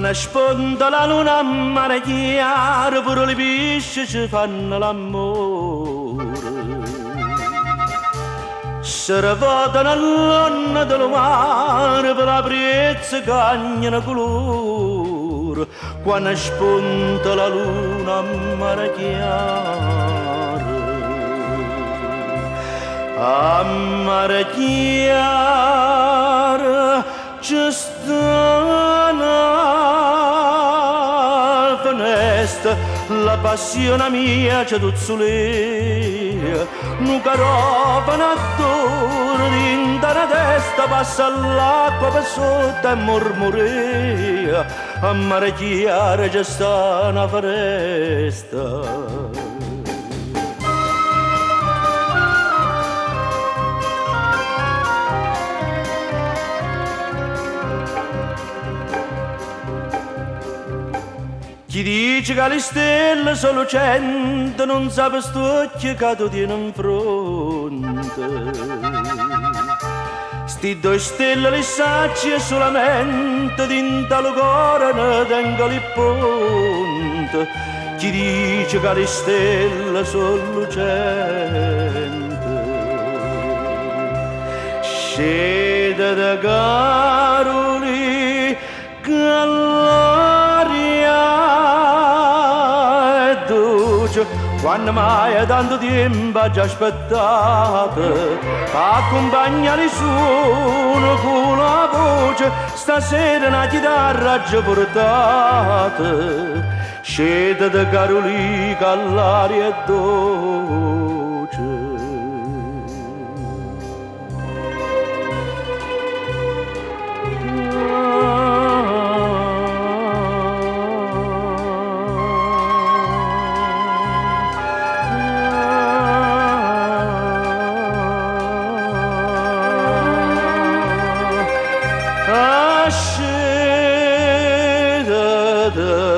Quando spunta la luna a mare chiaro, pure le pesci ci fanno l'amore. Si rivotano all'onna del mare per la brezza cagnano colore. Quando spunta la luna a mare chiaro, a mare chiaro ci sta una finestra, la passione mia c'è tuzzulea, un carofano adoro dinta la testa, passa l'acqua per sotto e mormorea, a mare chiaro c'è sta una foresta. Chi dice che le stelle sono lucenti non sa per st'occhio che tu tieni in fronte. Sti due stelle le sacci e solamente dinta lo cuore ne tengo il ponte. Chi dice che le stelle sono lucenti scende da Caroli quando mai tanto tempo ha già aspettato, accompagna il suono con la voce, stasera una chitarra ha già portata, scende da Carolica all'aria è dolce. Scende da